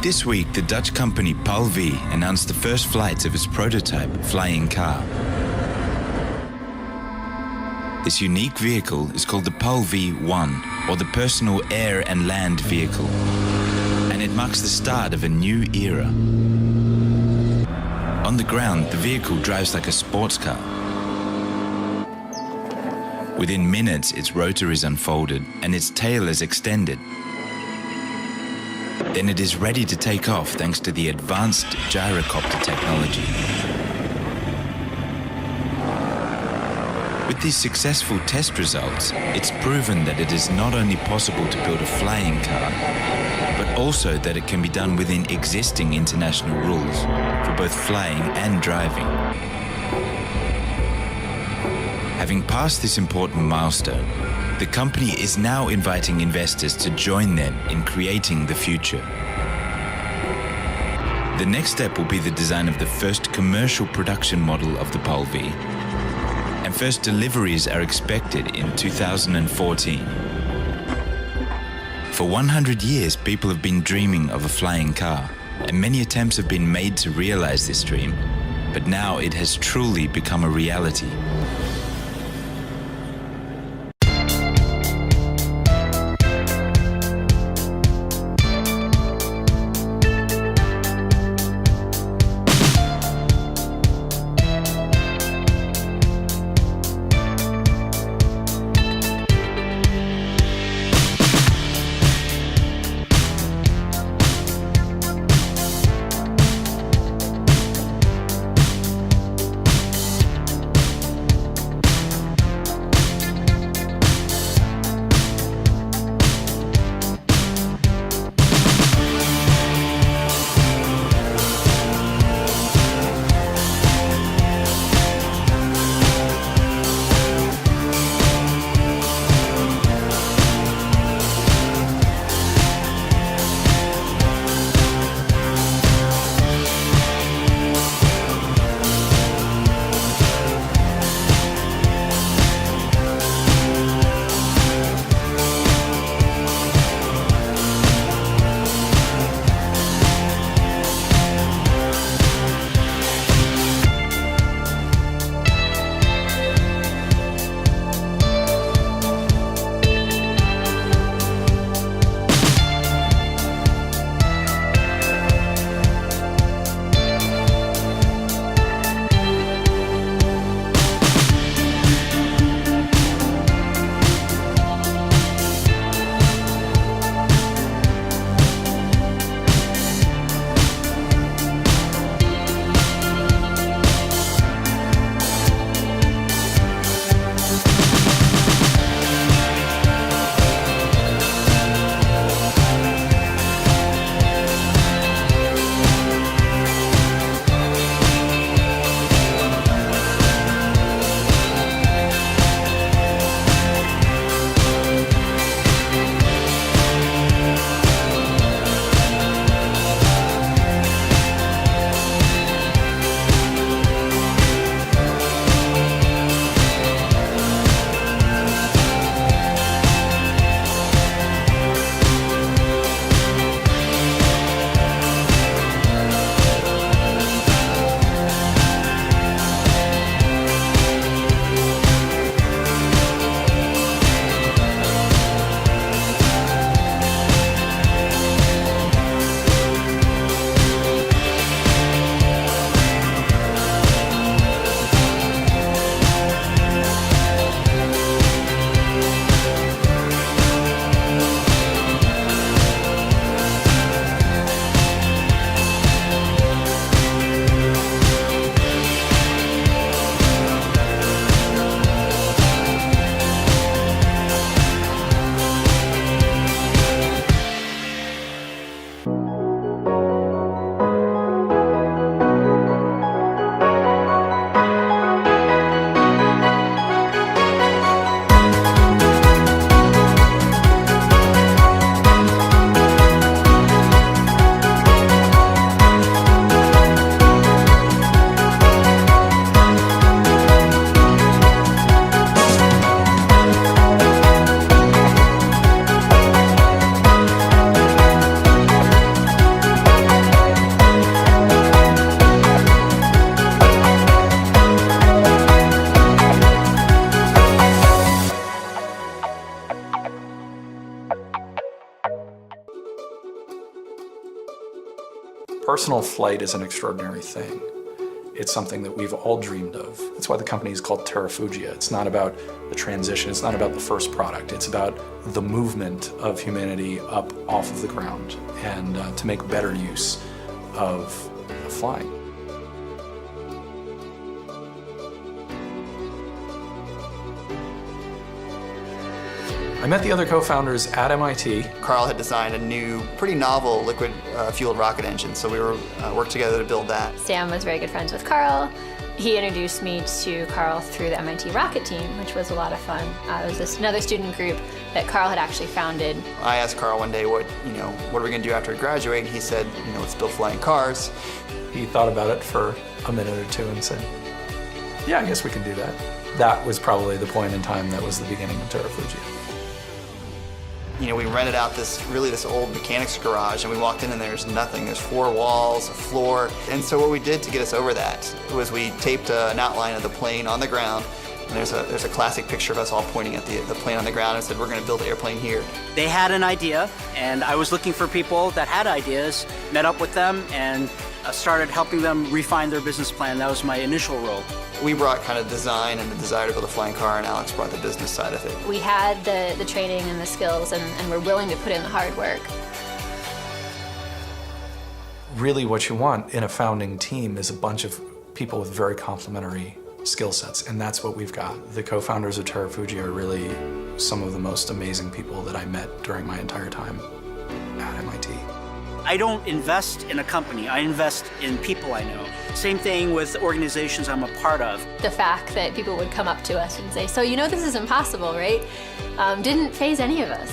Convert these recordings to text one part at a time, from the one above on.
This week, the Dutch company PAL-V announced the first flights of its prototype flying car. This unique vehicle is called the PAL-V1, or the Personal Air and Land Vehicle, and it marks the start of a new era. On the ground, the vehicle drives like a sports car. Within minutes, its rotor is unfolded and its tail is extended. Then it is ready to take off thanks to the advanced gyrocopter technology. With these successful test results, it's proven that it is not only possible to build a flying car, but also that it can be done within existing international rules for both flying and driving. Having passed this important milestone, the company is now inviting investors to join them in creating the future. The next step will be the design of the first commercial production model of the PAL-V, and first deliveries are expected in 2014. For 100 years, people have been dreaming of a flying car, and many attempts have been made to realize this dream, but now it has truly become a reality. Personal flight is an extraordinary thing. It's something that we've all dreamed of. That's why the company is called Terrafugia. It's not about the transition, it's not about the first product. It's about the movement of humanity up off of the ground and to make better use of flying. I met the other co-founders at MIT. Carl had designed a new, pretty novel liquid-fueled rocket engine, so we worked together to build that. Sam was very good friends with Carl. He introduced me to Carl through the MIT rocket team, which was a lot of fun. It was another student group that Carl had actually founded. I asked Carl one day, what are we going to do after we graduate? And he said, let's build flying cars. He thought about it for a minute or two and said, yeah, I guess we can do that. That was probably the point in time that was the beginning of Terrafugia. We rented out this old mechanics garage, and we walked in and there's nothing. There's 4 walls, a floor. And so what we did to get us over that was we taped an outline of the plane on the ground. And there's a classic picture of us all pointing at the plane on the ground and said, we're going to build an airplane here. They had an idea, and I was looking for people that had ideas, met up with them, and started helping them refine their business plan. That was my initial role. We brought kind of design and the desire to build a flying car, and Alex brought the business side of it. We had the training and the skills, and we're willing to put in the hard work. Really what you want in a founding team is a bunch of people with very complementary skill sets, and that's what we've got. The co-founders of Terrafugia are really some of the most amazing people that I met during my entire time at MIT. I don't invest in a company, I invest in people I know. Same thing with organizations I'm a part of. The fact that people would come up to us and say, so this is impossible, right? Didn't faze any of us.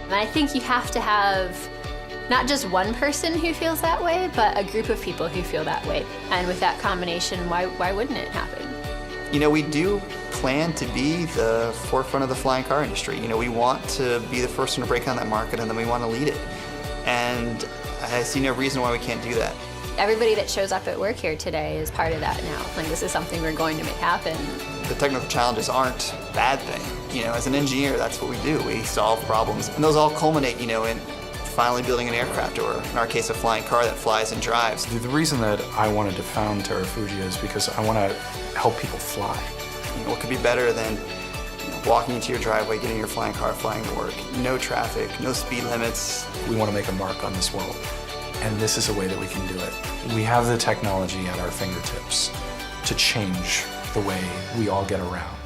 And I think you have to have not just one person who feels that way, but a group of people who feel that way. And with that combination, why wouldn't it happen? We do plan to be the forefront of the flying car industry. We want to be the first one to break on that market, and then we want to lead it. And I see no reason why we can't do that. Everybody that shows up at work here today is part of that now. This is something we're going to make happen. The technical challenges aren't a bad thing. As an engineer, that's what we do. We solve problems. And those all culminate, in finally building an aircraft, or in our case, a flying car that flies and drives. The reason that I wanted to found Terrafugia is because I want to help people fly. What could be better than walking into your driveway, getting your flying car, flying to work? No traffic, no speed limits. We want to make a mark on this world, and this is a way that we can do it. We have the technology at our fingertips to change the way we all get around.